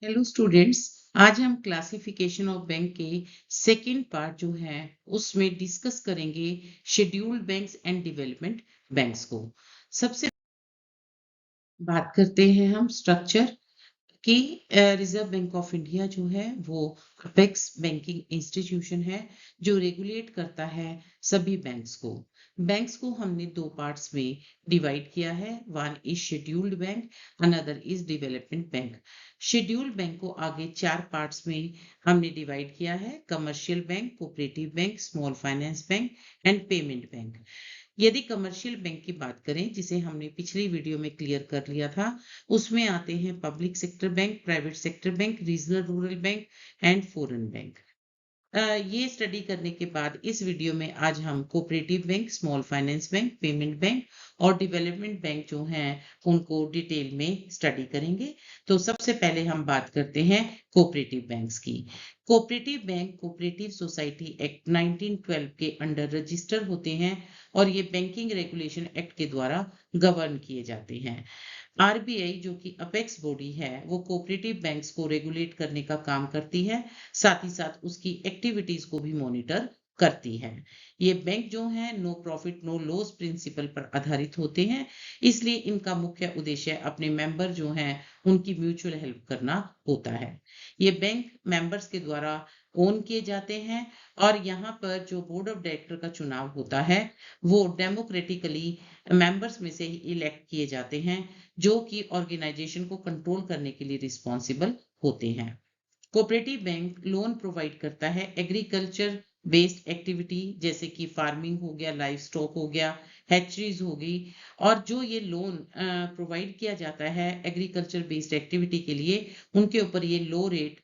Hello students. आज हम classification of bank के सेकंड पार्ट जो है उसमें डिस्कस करेंगे scheduled banks and development banks को। सबसे बात करते हैं हम स्ट्रक्चर कि रिजर्व बैंक ऑफ इंडिया जो है वो अपेक्स बैंकिंग इंस्टीट्यूशन है जो रेगुलेट करता है सभी बैंक्स को हमने दो पार्ट्स में डिवाइड किया है। One is scheduled bank, another is development bank. Scheduled bank को आगे चार पार्ट्स में हमने डिवाइड किया है: commercial bank, cooperative bank, small finance bank and payment bank. यदि कमर्शियल बैंक की बात करें, जिसे हमने पिछली वीडियो में क्लियर कर लिया था, उसमें आते हैं public sector bank, private sector bank, regional rural bank and foreign bank. ये स्टडी करने के बाद इस वीडियो में आज हम cooperative bank, small finance bank, payment bank और डेवलपमेंट बैंक जो हैं उनको डिटेल में स्टडी करेंगे। तो सबसे पहले हम बात करते हैं कोऑपरेटिव बैंक्स की। Cooperative bank cooperative society act 1912 के अंडर रजिस्टर होते हैं और ये बैंकिंग रेगुलेशन एक्ट के द्वारा गवर्न किए जाते हैं। आरबीआई जो कि अपेक्स बॉडी है वो कोऑपरेटिव बैंक्स को रेगुलेट करने का काम करती है, साथ ही साथ उसकी एक्टिविटीज को भी मॉनिटर करती है। ये बैंक जो है no profit no loss principle पर आधारित होते हैं, इसलिए इनका मुख्य उद्देश्य अपने मेंबर जो हैं उनकी म्यूचुअल हेल्प करना होता है। ये बैंक मेंबर्स के द्वारा ओन किए जाते हैं और यहाँ पर जो बोर्ड ऑफ डायरेक्टर का चुनाव होता है वो डेमोक्रेटिकली मेंबर्स में से ही इलेक्ट किए जाते हैं, जो कि ऑर्गेनाइजेशन को कंट्रोल करने के लिए रिस्पॉन्सिबल होते हैं। कोऑपरेटिव बैंक लोन प्रोवाइड करता है एग्रीकल्चर बेस्ड एक्टिविटी, जैसे कि फार्मिंग हो गया, लाइव स्टॉक हो गया, हैचरीज हो गई। और जो ये लोन प्रोवाइड किया जाता है एग्रीकल्चर बेस्ड एक्टिविटी के लिए, उनके ऊपर ये लो रेट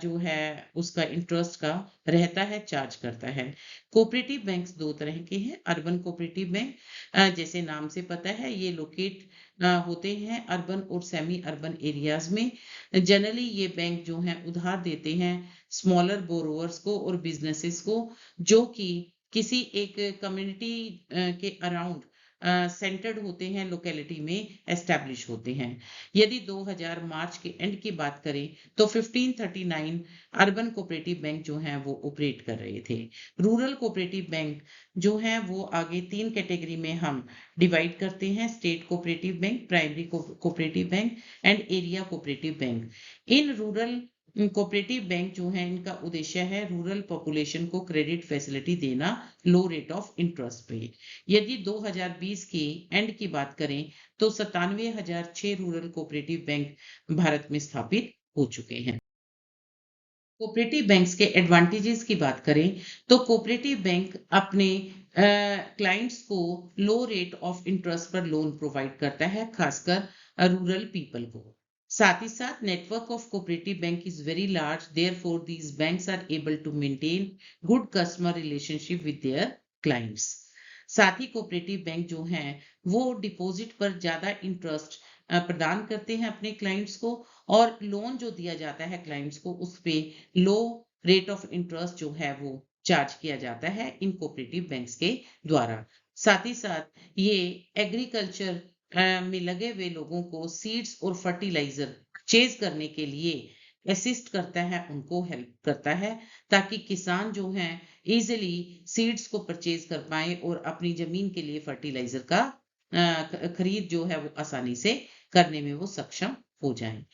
जो है उसका इंटरेस्ट का रहता है, चार्ज करता है। कोऑपरेटिव बैंक्स दो तरह के हैं। अर्बन कोऑपरेटिव बैंक, जैसे नाम से पता है, ये लोकेट होते हैं अर्बन और सेमी अर्बन एरियाज में। जनरली ये बैंक जो हैं उधार देते हैं स्मॉलर बोरोवर्स को और बिजनेसेस को, जो कि किसी एक कम्युनिटी के अराउंड सेंटर्ड होते हैं, लोकेलिटी में एस्टैब्लिश होते हैं। यदि 2000 मार्च के एंड की बात करें तो 1539 अर्बन कोऑपरेटिव बैंक जो हैं वो ऑपरेट कर रहे थे। रूरल कोऑपरेटिव बैंक जो हैं वो आगे तीन कैटेगरी में हम डिवाइड करते हैं: state cooperative bank, primary cooperative bank and area cooperative bank. In rural cooperative bank जो है इनका उद्देश्य है रूरल पॉपुलेशन को क्रेडिट फैसिलिटी देना लो रेट ऑफ इंटरेस्ट पे। यदि 2020 के एंड की बात करें तो 97,006 रूरल कोऑपरेटिव बैंक भारत में स्थापित हो चुके हैं। कोऑपरेटिव बैंक्स के एडवांटेजेस की बात करें तो कोऑपरेटिव बैंक अपने क्लाइंट्स को लो रेट ऑफ इंटरेस्ट पर लोन प्रोवाइड करता है, खासकर रूरल पीपल को। साथ ही साथ network of cooperative bank is very large, therefore these banks are able to maintain good customer relationship with their clients. साथ ही कोऑपरेटिव बैंक जो हैं वो डिपॉजिट पर ज्यादा इंटरेस्ट प्रदान करते हैं अपने क्लाइंट्स को, और लोन जो दिया जाता है क्लाइंट्स को उस पे लो रेट ऑफ इंटरेस्ट जो है वो चार्ज किया जाता है इन कोऑपरेटिव बैंक्स के द्वारा। साथ ही साथ ये एग्रीकल्चर में लगे हुए लोगों को सीड्स और फर्टिलाइजर परचेज करने के लिए असिस्ट करता है, उनको हेल्प करता है, ताकि किसान जो हैं इजिली सीड्स को परचेज कर पाए और अपनी जमीन के लिए फर्टिलाइजर का खरीद जो है वो आसानी से करने में वो सक्षम हो जाएं।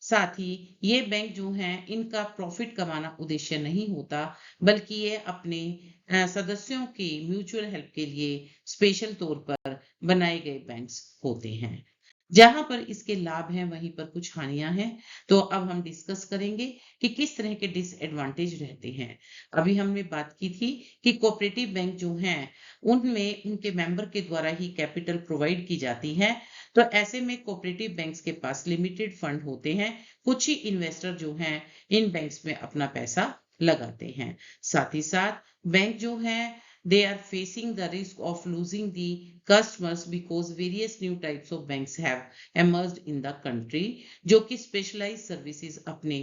साथ ही ये बैंक जो हैं इनका प्रॉफिट कमाना उद्देश्य नहीं होता, बल्कि ये अपने सदस्यों की म्यूचुअल हेल्प के लिए स्पेशल तौर पर बनाए गए बैंक्स होते हैं। जहां पर इसके लाभ हैं वहीं पर कुछ हानियां हैं। तो अब हम डिस्कस करेंगे कि किस तरह के डिसएडवांटेज रहते हैं। अभी हमने बात की थी कि कोऑपरेटिव बैंक जो हैं उनमें उनके मेंबर के द्वारा ही कैपिटल प्रोवाइड की जाती है। तो ऐसे में कोऑपरेटिव बैंक्स के पास लिमिटेड फंड होते हैं, कुछ ही इन्वेस्टर जो हैं इन बैंक्स में अपना पैसा लगाते हैं। साथ ही साथ बैंक जो है they are facing the risk of losing the customers because various new types of banks have emerged in the country, जो कि स्पेशलाइज्ड सर्विसेज अपने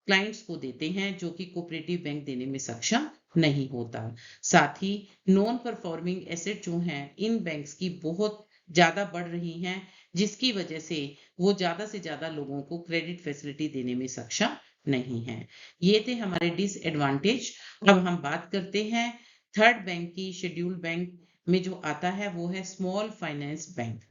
क्लाइंट्स को देते हैं, जो कि कोऑपरेटिव बैंक देने में सक्षम नहीं होता। साथ ही नॉन परफॉर्मिंग एसेट जो हैं इन बैंक्स की बहुत ज्यादा बढ़ रही हैं, जिसकी वजह से वो ज़्यादा से ज़्यादा लोगों को क्रेडिट फैसिलिटी देने में सक्षम नहीं है। ये थे हमारे डिसएडवांटेज। अब हम बात करते हैं थर्ड बैंक की। शेड्यूल्ड बैंक में जो आता है वो है small finance bank.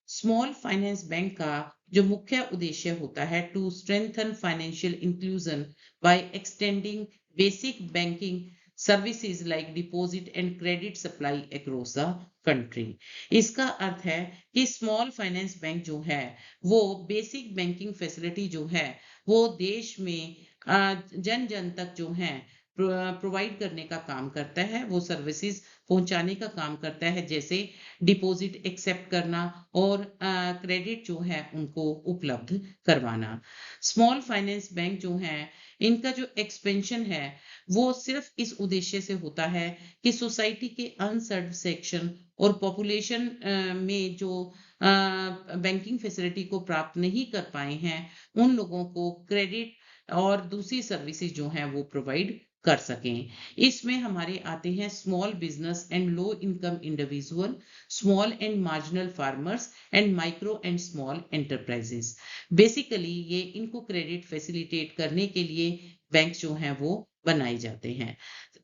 Small finance bank का जो मुख्य उद्देश्य होता है to strengthen financial inclusion by extending basic banking services like deposit and credit supply across the country. इसका अर्थ है कि स्मॉल फाइनेंस बैंक जो है वो बेसिक बैंकिंग फैसिलिटी जो है वो देश में जन जन तक जो है प्रोवाइड करने का काम करता है, वो सर्विसेज पहुंचाने का काम करता है, जैसे डिपॉजिट एक्सेप्ट करना और क्रेडिट जो है उनको उपलब्ध करवाना। स्मॉल फाइनेंस बैंक जो है इनका जो एक्सपेंशन है वो सिर्फ इस उद्देश्य से होता है कि सोसाइटी के अनसर्व्ड सेक्शन और पॉपुलेशन में जो बैंकिंग फैसिलिटी को प्राप्त नहीं कर पाए हैं उन लोगों को क्रेडिट और दूसरी सर्विसेज जो हैं वो प्रोवाइड कर सकें। इसमें हमारे आते हैं small business and low income individual, small and marginal farmers and micro and small enterprises. Basically ये इनको क्रेडिट फैसिलिटेट करने के लिए बैंक जो हैं वो बनाए जाते हैं।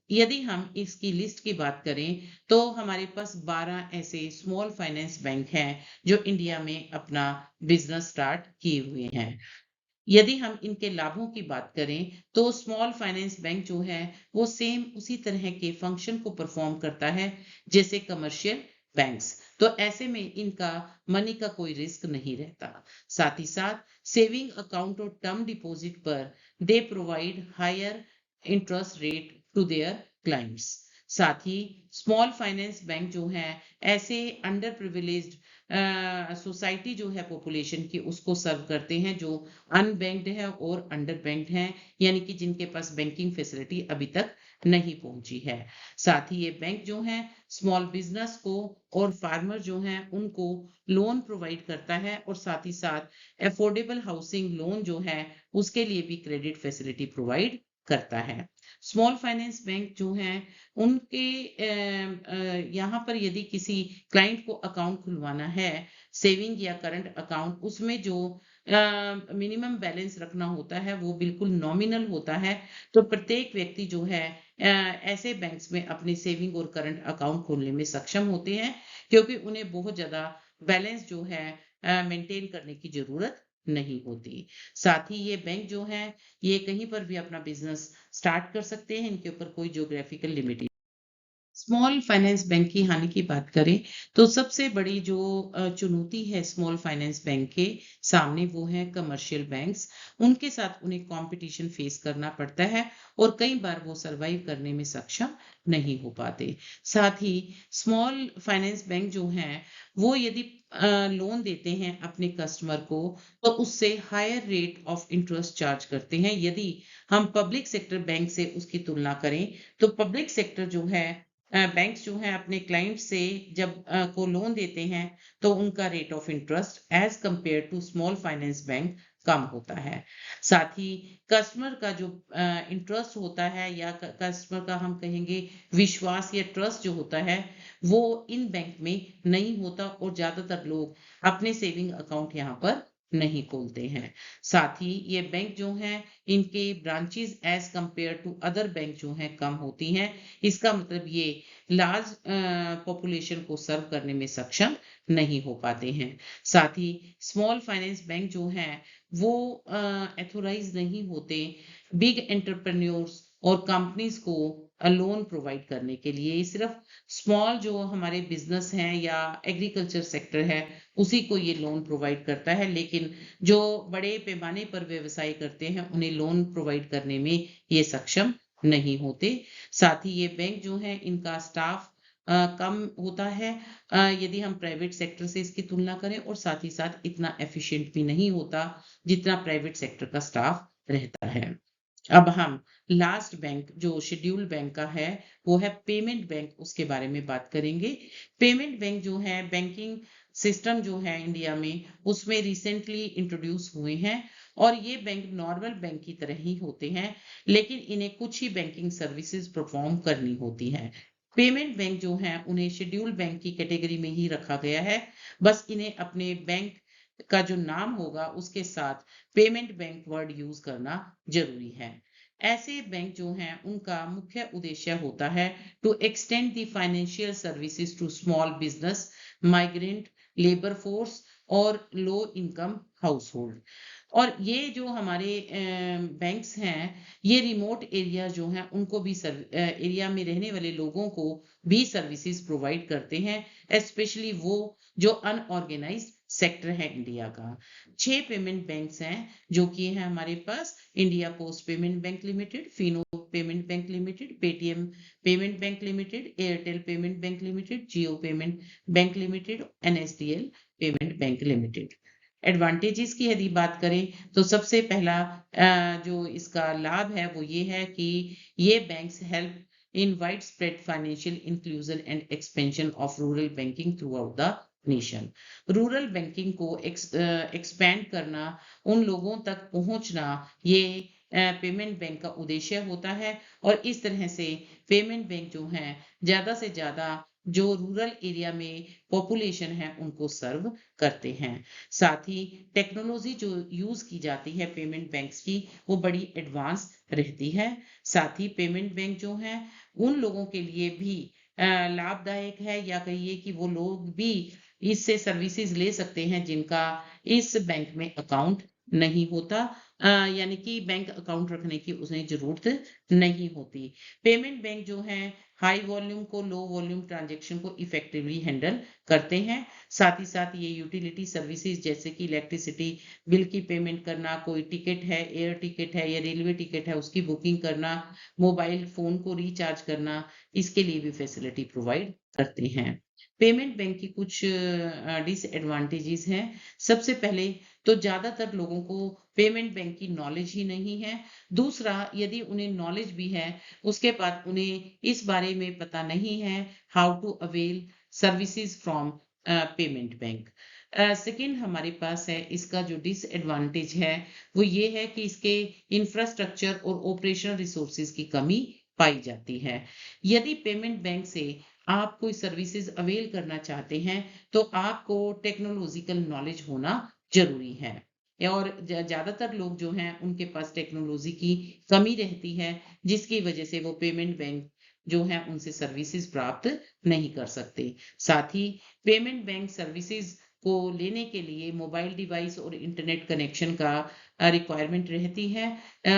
यदि हम इसकी लिस्ट की बात करें तो हमारे पास 12 ऐसे स्मॉल फाइनेंस बैंक हैं जो इंडिया में अपना बिजनेस स्टार्ट किए हुए हैं। यदि हम इनके लाभों की बात करें तो स्मॉल फाइनेंस बैंक जो है वो सेम उसी तरह के फंक्शन को परफॉर्म करता है जैसे कमर्शियल बैंक्स। तो ऐसे में इनका मनी का कोई रिस्क नहीं रहता। साथ ही साथ सेविंग अकाउंट और टर्म डिपॉजिट पर they provide higher interest rate to their clients. साथ ही स्मॉल फाइनेंस बैंक जो है ऐसे अंडर प्रिविलेज्ड सोसाइटी जो है पॉपुलेशन की उसको सर्व करते हैं जो अनबैंक्ड है और अंडर बैंक्ड हैं, यानी कि जिनके पास बैंकिंग फैसिलिटी अभी तक नहीं पहुंची है। साथ ही ये बैंक जो है स्मॉल बिजनेस को और फार्मर जो हैं उनको लोन प्रोवाइड करता है और साथ ही साथ अफोर्डेबल हाउसिंग लोन जो है उसके लिए भी क्रेडिट फैसिलिटी प्रोवाइड करता है। स्मॉल फाइनेंस बैंक जो हैं उनके यहाँ पर यदि किसी क्लाइंट को अकाउंट खुलवाना है, सेविंग या करंट अकाउंट, उसमें जो मिनिमम बैलेंस रखना होता है वो बिल्कुल नॉमिनल होता है। तो प्रत्येक व्यक्ति जो है ऐसे बैंक्स में अपनी सेविंग और करंट अकाउंट खोलने में सक्षम होते हैं क्योंकि उन्हें बहुत ज्यादा बैलेंस जो है मेंटेन करने की जरूरत नहीं होती। साथ ही ये बैंक जो है ये कहीं पर भी अपना बिजनेस स्टार्ट कर सकते हैं, इनके ऊपर कोई geographical limitation. Small finance bank की हानि की बात करें तो सबसे बड़ी जो चुनौती है स्मॉल फाइनेंस बैंक के सामने वो है कमर्शियल बैंक्स। उनके साथ उन्हें कंपटीशन फेस करना पड़ता है और कई बार वो सरवाइव करने में सक्षम नहीं हो पाते। साथ ही स्मॉल फाइनेंस बैंक जो हैं वो यदि लोन देते हैं अपने कस्टमर को तो उससे higher rate of interest charge करते हैं। यदि हम पब्लिक सेक्टर बैंक से उसकी तुलना करें तो पब्लिक सेक्टर जो है बैंक्स जो हैं अपने क्लाइंट से जब को लोन देते हैं तो उनका rate of interest as compare to small finance bank कम होता है। साथ ही कस्टमर का जो इंटरेस्ट होता है या कस्टमर का हम कहेंगे विश्वास या ट्रस्ट जो होता है वो इन बैंक में नहीं होता और ज्यादातर लोग अपने सेविंग अकाउंट यहाँ पर नहीं खोलते हैं। साथ ही ये बैंक जो हैं इनके branches as compare to other bank जो हैं कम होती हैं। इसका मतलब ये लार्ज पॉपुलेशन को सर्व करने में सक्षम नहीं हो पाते हैं। साथ ही स्मॉल फाइनेंस बैंक जो हैं वो एथोराइज नहीं होते बिग एंटरप्रेन्योर्स और कंपनीज को लोन प्रोवाइड करने के लिए। ये सिर्फ स्मॉल जो हमारे बिजनेस हैं या एग्रीकल्चर सेक्टर है उसी को ये लोन प्रोवाइड करता है, लेकिन जो बड़े पैमाने पर व्यवसाय करते हैं उन्हें लोन प्रोवाइड करने में ये सक्षम नहीं होते। साथ ही ये बैंक जो है इनका स्टाफ कम होता है यदि हम प्राइवेट सेक्टर से इसकी तुलना करें और साथ ही साथ इतना एफिशिएंट भी नहीं होता जितना प्राइवेट सेक्टर का स्टाफ रहता है। अब हम लास्ट बैंक जो शेड्यूल्ड बैंक का है वो है पेमेंट बैंक, उसके बारे में बात करेंगे। पेमेंट बैंक जो है बैंकिंग सिस्टम जो है इंडिया में उसमें रिसेंटली इंट्रोड्यूस हुए हैं और ये बैंक नॉर्मल बैंक की तरह ही होते हैं, लेकिन इन्हें कुछ ही बैंकिंग सर्विसेज परफॉर्म करनी होती हैं। पेमेंट बैंक जो हैं उन्हें शेड्यूल्ड बैंक की कैटेगरी में ही रखा गया है, बस इन्हें अपने बैंक का जो नाम होगा उसके साथ पेमेंट बैंक वर्ड यूज करना जरूरी है। ऐसे बैंक जो हैं उनका मुख्य उद्देश्य होता है to extend the financial services to small business, migrant labour force और लो इनकम हाउस होल्ड। और ये जो हमारे बैंक्स हैं, ये रिमोट एरिया जो हैं उनको भी एरिया में रहने वाले लोगों को भी सर्विसेज प्रोवाइड करते हैं, स्पेशली वो जो अनऑर्गेनाइज्ड सेक्टर है इंडिया का। 6 पेमेंट बैंक्स हैं जो कि है हमारे पास: India Post Payment Bank Limited, Fino Payment Bank Limited, Paytm Payment Bank Limited, Airtel Payment Bank Limited, Jio Payment Bank Limited, NSDL Payment Bank Limited. Advantages की यदि बात करें तो सबसे पहला जो इसका लाभ है वो ये है कि ये banks help in wide spread financial inclusion and expansion of rural banking through out the nation. Rural banking को एक्सपैंड करना, उन लोगों तक पहुंचना, ये पेमेंट बैंक का उद्देश्य होता है। और इस तरह से पेमेंट बैंक जो है ज्यादा से ज्यादा जो रूरल एरिया में पॉपुलेशन है उनको सर्व करते हैं। साथ ही टेक्नोलॉजी जो यूज की जाती है पेमेंट बैंक्स की वो बड़ी एडवांस रहती है। साथ ही पेमेंट बैंक जो है उन लोगों के लिए भी लाभदायक है, या कहिए कि वो लोग भी इससे सर्विसेज ले सकते हैं जिनका इस बैंक में अकाउंट नहीं होता, यानी कि बैंक अकाउंट रखने की उन्हें जरूरत नहीं होती। पेमेंट बैंक जो है हाई वॉल्यूम को लो वॉल्यूम ट्रांजैक्शन को इफेक्टिवली हैंडल करते हैं। साथ ही साथ ये यूटिलिटी सर्विसेज जैसे कि इलेक्ट्रिसिटी बिल की पेमेंट करना, कोई टिकट है, एयर टिकट है या रेलवे टिकट है उसकी बुकिंग करना, मोबाइल फोन को रिचार्ज करना, इसके लिए भी फैसिलिटी प्रोवाइड करते हैं। पेमेंट बैंक की कुछ डिसएडवांटेजेस हैं। सबसे पहले तो ज्यादातर लोगों को पेमेंट बैंक की नॉलेज ही नहीं है। दूसरा, यदि उन्हें नॉलेज भी है उसके बाद उन्हें इस बारे में पता नहीं है how to avail services from payment bank. Second हमारे पास है इसका जो डिसएडवांटेज है वो ये है कि इसके इंफ्रास्ट्रक्चर और ऑपरेशनल रिसोर्सेज की कमी पाई जाती है। यदि पेमेंट बैंक से आप कोई सर्विसेज अवेल करना चाहते हैं तो आपको टेक्नोलॉजिकल नॉलेज होना जरूरी है। और ज्यादातर लोग जो हैं उनके पास टेक्नोलॉजी की कमी रहती है, जिसकी वजह से वो पेमेंट बैंक जो है उनसे सर्विसेज प्राप्त नहीं कर सकते। साथ ही पेमेंट बैंक सर्विसेज को लेने के लिए मोबाइल डिवाइस और इंटरनेट कनेक्शन का रिक्वायरमेंट रहती है।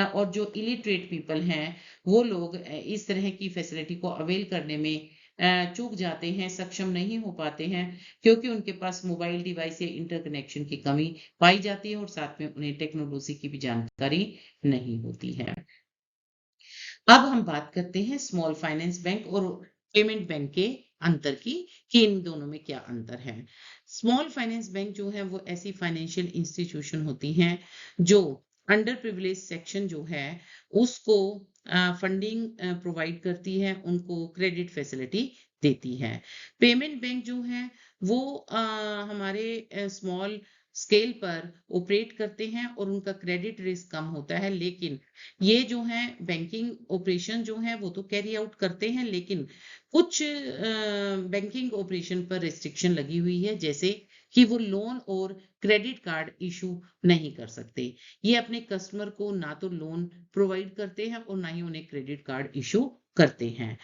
और जो इलिटरेट पीपल हैं वो लोग इस तरह की फैसिलिटी को अवेल करने में चूक जाते हैं, सक्षम नहीं हो पाते हैं, क्योंकि उनके पास मोबाइल डिवाइस या इंटरकनेक्शन की कमी पाई जाती है और साथ में उन्हें टेक्नोलॉजी की भी जानकारी नहीं होती है। अब हम बात करते हैं स्मॉल फाइनेंस बैंक और पेमेंट बैंक के अंतर की, कि इन दोनों में क्या अंतर है। स्मॉल फाइनेंस बैंक जो है वो ऐसी फाइनेंशियल इंस्टीट्यूशन होती हैं जो अंडर प्रिविलेज सेक्शन जो है उसको फंडिंग प्रोवाइड करती है, उनको क्रेडिट फैसिलिटी देती है। पेमेंट बैंक जो है वो हमारे स्मॉल स्केल पर ऑपरेट करते हैं और उनका क्रेडिट रिस्क कम होता है, लेकिन ये जो है बैंकिंग ऑपरेशन जो है वो तो कैरी आउट करते हैं, लेकिन कुछ बैंकिंग ऑपरेशन पर रिस्ट्रिक्शन लगी हुई है, जैसे कि वो लोन और क्रेडिट कार्ड इशू नहीं कर सकते। ये अपने कस्टमर को ना तो लोन प्रोवाइड करते हैं और ना ही उन्हें क्रेडिट कार्ड इशू करते हैं।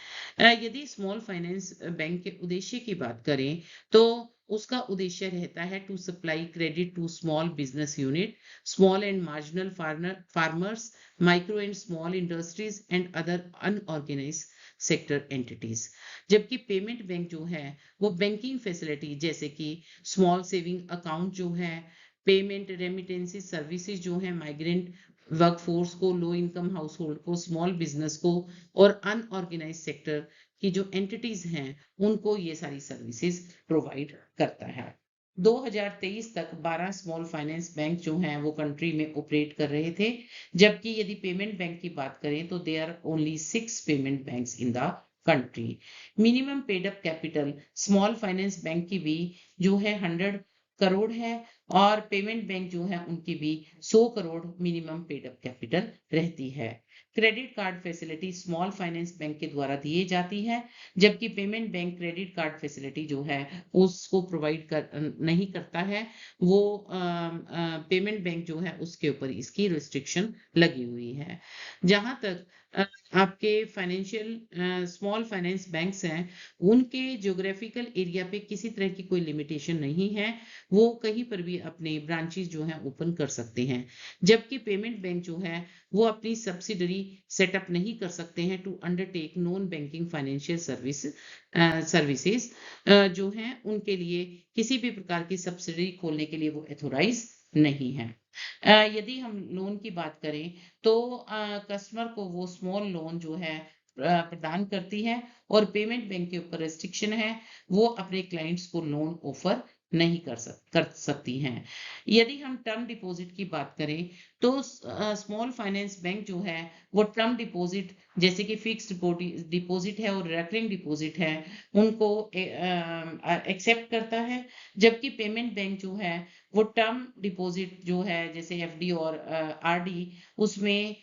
यदि स्मॉल फाइनेंस बैंक के उद्देश्य की बात करें तो उसका उद्देश्य रहता है to supply credit to small business unit, small and marginal farmers, micro and small industries and other unorganised sector entities. जबकि पेमेंट बैंक जो है वो बैंकिंग फैसिलिटी जैसे कि स्मॉल सेविंग अकाउंट जो है, पेमेंट रेमिटेंसी सर्विसेज जो है माइग्रेंट वर्कफोर्स को, लो इनकम हाउस होल्ड को, स्मॉल बिजनेस को और अनऑर्गेनाइज सेक्टर की जो एंटिटीज हैं उनको ये सारी सर्विसेज प्रोवाइड करता है। 2023 तक 12 स्मॉल फाइनेंस बैंक जो हैं वो कंट्री में ऑपरेट कर रहे थे, जबकि यदि पेमेंट बैंक की बात करें तो there are only 6 payment banks in the country. Minimum paid up capital small finance bank की भी जो है 100 करोड़ है, और पेमेंट बैंक जो है उनकी भी 100 crore minimum paid up capital रहती है। Credit card facility small finance bank के द्वारा दिए जाती है, जबकि payment bank credit card facility जो है उसको प्रोवाइड नहीं करता है। वो पेमेंट बैंक जो है उसके ऊपर इसकी रिस्ट्रिक्शन लगी हुई है। जहां तक आपके फाइनेंशियल स्मॉल फाइनेंस बैंक्स हैं, उनके ज्योग्राफिकल एरिया पे किसी तरह की कोई लिमिटेशन नहीं है। वो कहीं पर भी अपने ब्रांचेस जो हैं ओपन कर सकते हैं, जबकि पेमेंट बैंक जो है वो अपनी सब्सिडरी सेटअप नहीं कर सकते हैं to undertake non banking financial services जो हैं उनके लिए किसी भी प्रकार की सब्सिडरी खोलने के लिए वो एथोराइज नहीं है। यदि हम लोन की बात करें तो कस्टमर को वो स्मॉल लोन जो है प्रदान करती है, और पेमेंट बैंक के ऊपर रेस्ट्रिक्शन है, वो अपने क्लाइंट्स को लोन ऑफर नहीं कर सकती हैं। यदि हम टर्म डिपॉजिट की बात करें तो स्मॉल फाइनेंस बैंक जो है वो टर्म डिपॉजिट जैसे कि फिक्स्ड डिपॉजिट है और रिकरिंग डिपॉजिट है उनको एक्सेप्ट करता है, जबकि पेमेंट बैंक जो है वो टर्म डिपॉजिट जो है जैसे एफडी और आरडी उसमें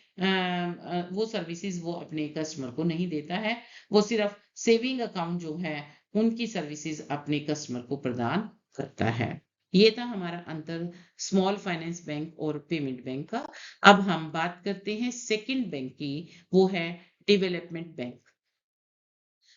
वो सर्विसेज वो अपने कस्टमर को नहीं देता है। वो सिर्फ सेविंग अकाउंट जो है उनकी सर्विसेज अपने कस्टमर को प्रदान करता है। ये था हमारा अंतर स्मॉल फाइनेंस बैंक और पेमेंट बैंक का। अब हम बात करते हैं सेकंड बैंक की, वो है डेवलपमेंट बैंक।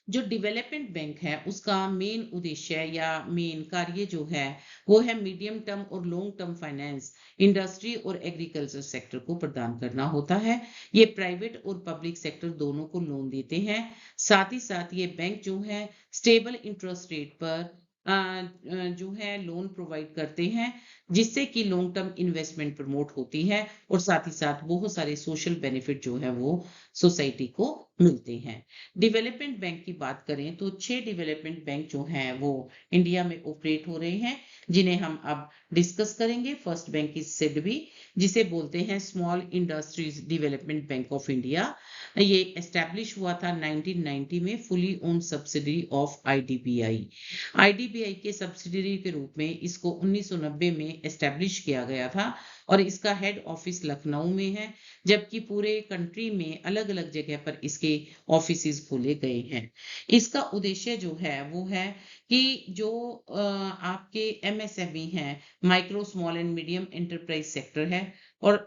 जो डेवलपमेंट बैंक है उसका मेन उद्देश्य या मेन कार्य जो है वो है मीडियम टर्म और लॉन्ग टर्म फाइनेंस इंडस्ट्री और एग्रीकल्चर सेक्टर को प्रदान करना होता है। ये प्राइवेट और पब्लिक सेक्टर दोनों को लोन देते हैं। साथ ही साथ ये बैंक जो है स्टेबल इंटरेस्ट रेट पर जो है लोन प्रोवाइड करते हैं, जिससे कि लॉन्ग टर्म इन्वेस्टमेंट प्रमोट होती है, और साथ ही साथ बहुत सारे सोशल बेनिफिट जो है वो सोसाइटी को मिलते हैं। डेवलपमेंट बैंक की बात करें तो 6 डेवलपमेंट बैंक जो हैं वो इंडिया में ऑपरेट हो रहे हैं, जिन्हें हम अब डिस्कस करेंगे। फर्स्ट बैंक इज सिडबी, जिसे बोलते हैं small industries development bank of India. ये एस्टैब्लिश हुआ था 1990 में, fully owned subsidiary of IDBI. IDBI के सब्सिडरी के रूप में इसको 1990 में एस्टैब्लिश किया गया था, और इसका हेड ऑफिस लखनऊ में है, जबकि पूरे कंट्री में अलग अलग जगह पर इसके ऑफिसेज खोले गए हैं। इसका उद्देश्य जो है वो है कि जो आपके एमएसएमई हैं, micro small and medium enterprise sector है, और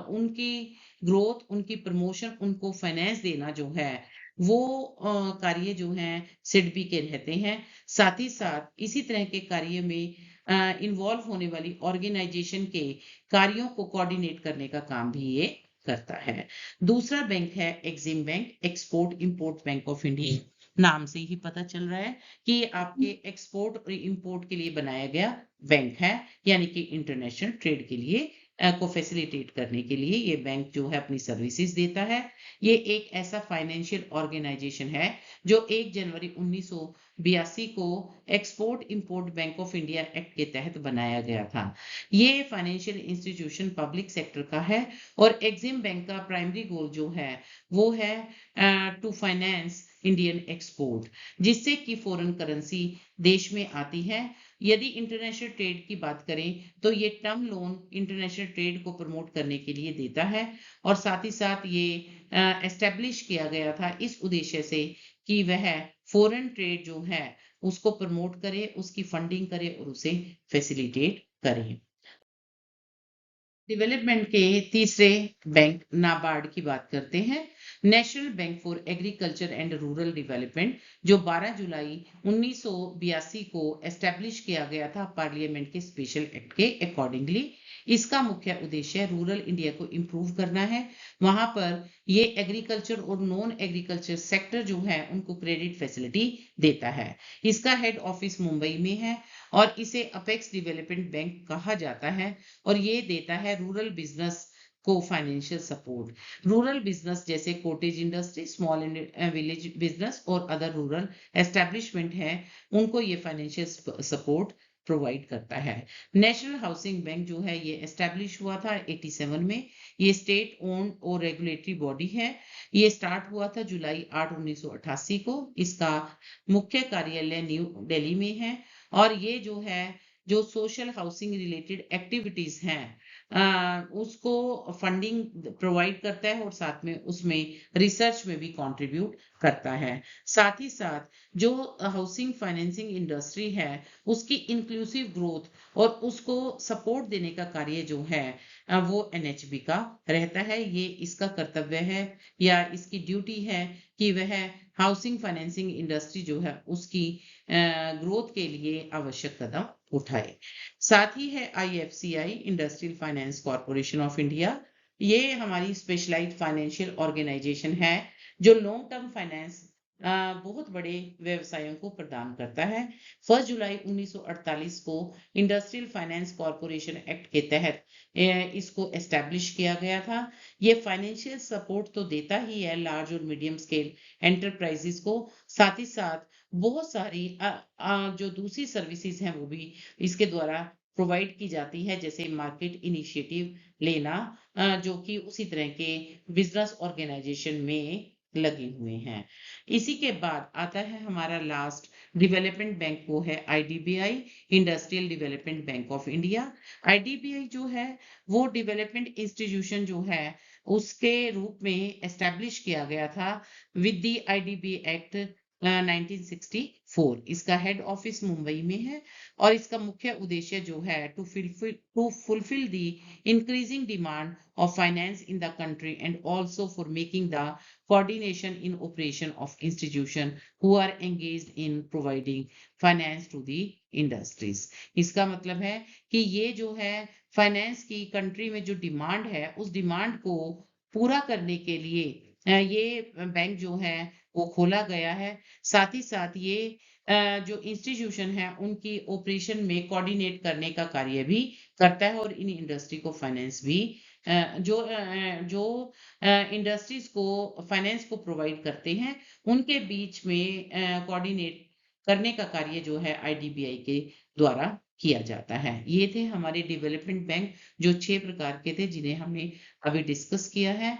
उनकी ग्रोथ, उनकी प्रमोशन, उनको फाइनेंस देना जो है वो कार्य जो है सिडबी के रहते हैं। साथ ही साथ इसी तरह के कार्य में इन्वॉल्व होने वाली ऑर्गेनाइजेशन के कार्यों को कोऑर्डिनेट करने का काम भी ये करता है। दूसरा बैंक है Exim bank, export import bank of India. नाम से ही पता चल रहा है कि ये आपके एक्सपोर्ट और इंपोर्ट के लिए बनाया गया बैंक है, यानी कि इंटरनेशनल ट्रेड के लिए को फैसिलिटेट करने के लिए ये बैंक जो है अपनी सर्विसेज देता है। ये एक ऐसा फाइनेंशियल ऑर्गेनाइजेशन है जो 1 जनवरी 1982 को export import bank of India act के तहत बनाया गया था। ये फाइनेंशियल इंस्टीट्यूशन पब्लिक सेक्टर का है, और एक्सिम बैंक का प्राइमरी गोल जो है वो है टू फाइनेंस इंडियन एक्सपोर्ट, जिससे कि फॉरेन करेंसी देश में आती है। यदि इंटरनेशनल ट्रेड की बात करें तो ये टर्म लोन इंटरनेशनल ट्रेड को प्रमोट करने के लिए देता है, और साथ ही साथ ये एस्टेब्लिश किया गया था इस उद्देश्य से कि वह फॉरेन ट्रेड जो है उसको प्रमोट करे, उसकी फंडिंग करे और उसे फैसिलिटेट करे। डेवलपमेंट के तीसरे बैंक नाबार्ड की बात करते हैं। National bank for agriculture and rural development, जो 12 जुलाई 1982 को एस्टेब्लिश किया गया था पार्लियामेंट के स्पेशल एक्ट के अकॉर्डिंगली। इसका मुख्य उद्देश्य रूरल इंडिया को इम्प्रूव करना है। वहां पर ये एग्रीकल्चर और नॉन एग्रीकल्चर सेक्टर जो है उनको क्रेडिट फैसिलिटी देता है। इसका हेड ऑफिस मुंबई में है, और इसे अपेक्स डेवलपमेंट बैंक कहा जाता है, और ये देता है रूरल बिजनेस को फाइनेंशियल सपोर्ट। रूरल बिजनेस जैसे cottage industry, small and village business और अदर रूरल एस्टेब्लिशमेंट है, उनको ये फाइनेंशियल सपोर्ट प्रोवाइड करता है। नेशनल हाउसिंग बैंक जो है ये एस्टेब्लिश हुआ था 87 में। ये स्टेट ओन्ड और रेगुलेटरी बॉडी है। ये स्टार्ट हुआ था जुलाई 8 1988 को। इसका मुख्य कार्यालय न्यू दिल्ली में है, और ये जो है जो सोशल हाउसिंग रिलेटेड एक्टिविटीज हैं उसको फंडिंग प्रोवाइड करता है और साथ में उसमें रिसर्च में भी कंट्रीब्यूट करता है। साथ ही साथ जो हाउसिंग फाइनेंसिंग इंडस्ट्री है उसकी इंक्लूसिव ग्रोथ और उसको सपोर्ट देने का कार्य जो है वो एनएचबी का रहता है। ये इसका कर्तव्य है या इसकी ड्यूटी है कि वह हाउसिंग फाइनेंसिंग इंडस्ट्री जो है उसकी ग्रोथ के लिए आवश्यक कदम उठाए। साथ ही है IFCI, industrial finance corporation of India. ये हमारी स्पेशलाइज्ड फाइनेंशियल ऑर्गेनाइजेशन है जो लॉन्ग टर्म फाइनेंस बहुत बड़े व्यवसायों को प्रदान करता है। 1 जुलाई 1948 को इंडस्ट्रियल फाइनेंस कॉरपोरेशन एक्ट के तहत इसको एस्टैब्लिश किया गया था। ये फाइनेंशियल सपोर्ट तो देता ही है लार्ज और मीडियम स्केल एंटरप्राइजेस को, साथ ही साथ बहुत सारी जो दूसरी सर्विसेज हैं वो भी इसके द्वारा प्रोवाइड की जाती है, जैसे मार्केट इनिशिएटिव लेना, जो कि उसी तरह के बिजनेस ऑर्गेनाइजेशन में लगे हुए हैं। इसी के बाद आता है हमारा लास्ट डेवलपमेंट बैंक, वो है IDBI, industrial development bank of India. IDBI जो है वो डेवलपमेंट इंस्टीट्यूशन जो है उसके रूप में एस्टैब्लिश किया गया था विद द आईडीबी एक्ट 1964। इसका हेड ऑफिस मुंबई में है और इसका मुख्य उद्देश्य जो है to fulfil the increasing demand of finance in the country and also for making the coordination in operation of institution who are engaged in providing finance to the industries। इसका मतलब है कि ये जो है फाइनेंस की कंट्री में जो डिमांड है उस डिमांड को पूरा करने के लिए ये बैंक जो है वो खोला गया है। साथ ही साथ ये जो इंस्टीट्यूशन है उनकी ऑपरेशन में कोऑर्डिनेट करने का कार्य भी करता है और इन इंडस्ट्री को फाइनेंस भी जो इंडस्ट्रीज को फाइनेंस को प्रोवाइड करते हैं उनके बीच में कोऑर्डिनेट करने का कार्य जो है आईडीबीआई के द्वारा किया जाता है। ये थे हमारे डेवलपमेंट बैंक जो 6 प्रकार के थे जिन्हें हमने अभी डिस्कस किया है।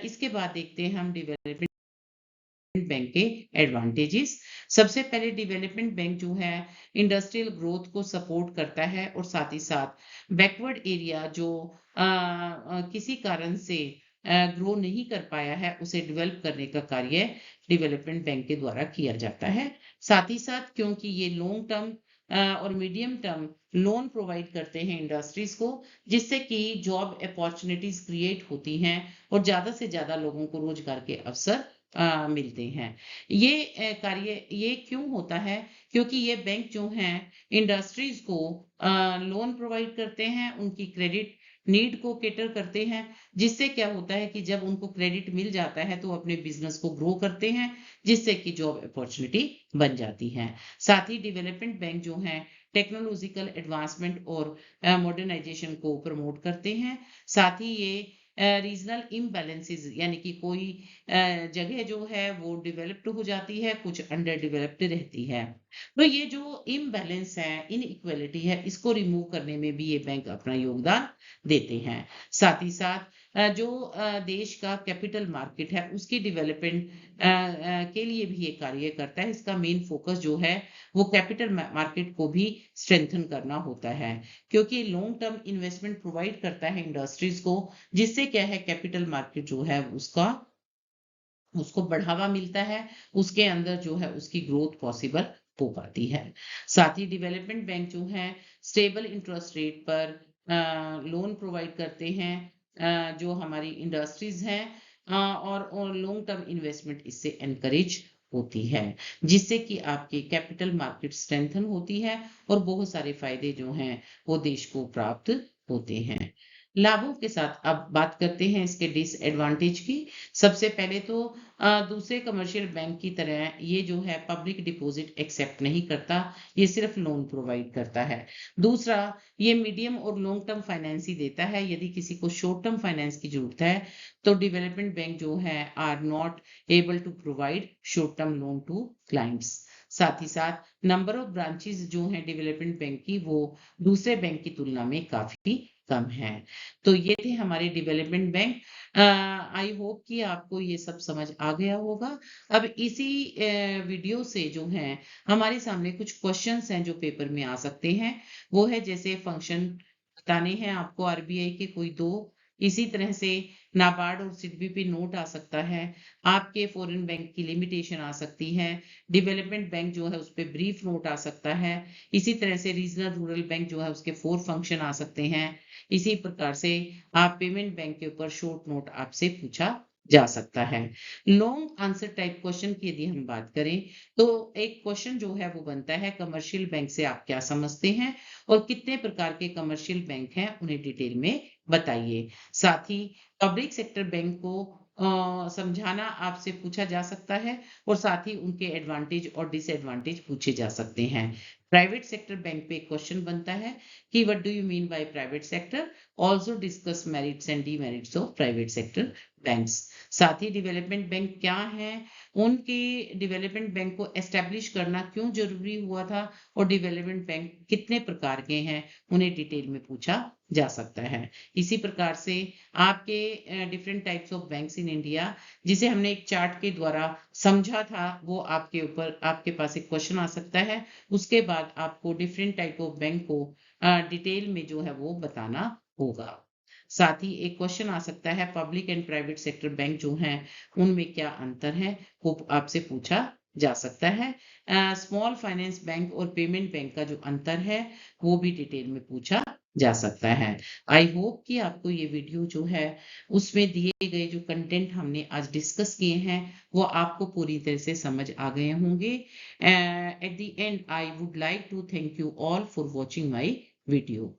इसके बाद देखते हैं हम डेवलपमेंट बैंक के एडवांटेजेस। सबसे पहले डेवलपमेंट बैंक जो है इंडस्ट्रियल ग्रोथ को सपोर्ट करता है और साथ ही साथ बैकवर्ड एरिया जो किसी कारण से ग्रो नहीं कर पाया है उसे डेवलप करने का कार्य डेवलपमेंट बैंक के द्वारा किया जाता है। साथ ही साथ क्योंकि ये लॉन्ग टर्म और मीडियम टर्म लोन प्रोवाइड करते हैं इंडस्ट्रीज को, जिससे कि जॉब अपॉर्चुनिटीज क्रिएट होती हैं और ज्यादा से ज्यादा लोगों को रोजगार के अवसर मिलते हैं। ये कार्य ये क्यों होता है? क्योंकि ये बैंक जो हैं इंडस्ट्रीज को लोन प्रोवाइड करते हैं, उनकी क्रेडिट नीड को कैटर करते हैं, जिससे क्या होता है कि जब उनको क्रेडिट मिल जाता है तो अपने बिजनेस को ग्रो करते हैं, जिससे कि जॉब अपॉर्चुनिटी बन जाती है। साथ ही डेवलपमेंट बैंक जो हैं टेक्नोलॉजिकल एडवांसमेंट और मॉडर्नाइजेशन को प्रमोट करते हैं। साथ ही ये रीजनल इम्बैलेंसेस यानी कि कोई जगह जो है वो डेवलप्ड हो जाती है, कुछ अंडर डेवलप्ड रहती है। तो ये जो इम्बैलेंस है, इनइक्वालिटी है, इसको रिमूव करने में भी ये बैंक अपना योगदान देते हैं। साथ ही साथ जो देश का कैपिटल मार्केट है उसकी डेवलपमेंट के लिए भी ये कार्य करता है। इसका मेन फोकस जो है वो कैपिटल मार्केट को भी स्ट्रेंथन करना होता है, क्योंकि लॉन्ग टर्म इन्वेस्टमेंट प्रोवाइड करता है इंडस्ट्रीज को, जिससे क्या है कैपिटल मार्केट जो है उसको बढ़ावा मिलता है, उसके अंदर जो है उसकी ग्रोथ पॉसिबल हो पाती है। साथ ही डेवलपमेंट बैंक जो है स्टेबल इंटरेस्ट रेट पर लोन प्रोवाइड करते हैं जो हमारी इंडस्ट्रीज हैं, और लॉन्ग टर्म इन्वेस्टमेंट इससे एनकरेज होती है, जिससे कि आपकी कैपिटल मार्केट स्ट्रेंथन होती है और बहुत सारे फायदे जो हैं वो देश को प्राप्त होते हैं। लाभों के साथ अब बात करते हैं इसके डिसएडवांटेज की। सबसे पहले तो दूसरे कमर्शियल बैंक की तरह ये जो है पब्लिक डिपॉजिट एक्सेप्ट नहीं करता, ये सिर्फ लोन प्रोवाइड करता है। दूसरा, ये मीडियम और लॉन्ग टर्म फाइनेंस ही देता है। यदि किसी को शॉर्ट टर्म फाइनेंस की जरूरत है तो डेवलपमेंट बैंक जो है are not able to provide short term loan to clients. साथ ही साथ नंबर ऑफ ब्रांचेस जो हैं डेवलपमेंट बैंक की वो दूसरे बैंक की तुलना में काफी कम है। तो ये थे हमारे डेवलपमेंट बैंक। आई होप कि आपको ये सब समझ आ गया होगा। अब इसी वीडियो से जो है हमारे सामने कुछ क्वेश्चंस हैं जो पेपर में आ सकते हैं। वो है जैसे फंक्शन बताने हैं आपको आरबीआई के कोई दो। इसी तरह से नाबार्ड और सिडबी पे नोट आ सकता है। आपके फॉरेन बैंक की लिमिटेशन आ सकती है। डेवलपमेंट बैंक जो है उस पे ब्रीफ नोट आ सकता है। इसी तरह से रीजनल रूरल बैंक जो है उसके 4 फंक्शन आ सकते हैं। इसी प्रकार से आप पेमेंट बैंक के ऊपर शॉर्ट नोट आपसे पूछा जा सकता है। लॉन्ग आंसर टाइप क्वेश्चन की यदि हम बात करें तो एक क्वेश्चन जो है वो बनता है कमर्शियल बैंक से आप क्या समझते हैं और कितने प्रकार के कमर्शियल बैंक हैं उन्हें डिटेल में बताइए। साथ ही पब्लिक सेक्टर बैंक को समझाना आपसे पूछा जा सकता है और साथ ही उनके एडवांटेज और डिसएडवांटेज पूछे जा सकते हैं। प्राइवेट सेक्टर बैंक पे एक क्वेश्चन बनता है कि what do you mean by private sector, also discuss merits and demerits of private sector banks. साथ ही डेवलपमेंट बैंक क्या है, उनके डेवलपमेंट बैंक को एस्टेब्लिश करना क्यों जरूरी हुआ था और डेवलपमेंट बैंक कितने प्रकार के हैं उन्हें डिटेल में पूछा जा सकता है। इसी प्रकार से आपके different types of banks in India जिसे हमने एक चार्ट के द्वारा समझा था वो आपके ऊपर आपके पास एक क्वेश्चन आ सकता है। उसके बाद आपको डिफरेंट टाइप ऑफ बैंक को डिटेल में जो है वो बताना होगा। साथ ही एक क्वेश्चन आ सकता है public and private sector bank जो हैं उनमें क्या अंतर है वो आपसे पूछा जा सकता है। स्मॉल फाइनेंस बैंक और पेमेंट बैंक का जो अंतर है वो भी डिटेल में पूछा जा सकता है। आई होप कि आपको ये वीडियो जो है उसमें दिए गए जो कंटेंट हमने आज डिस्कस किए हैं वो आपको पूरी तरह से समझ आ गए होंगे। At the end I would like to thank you all for watching my video.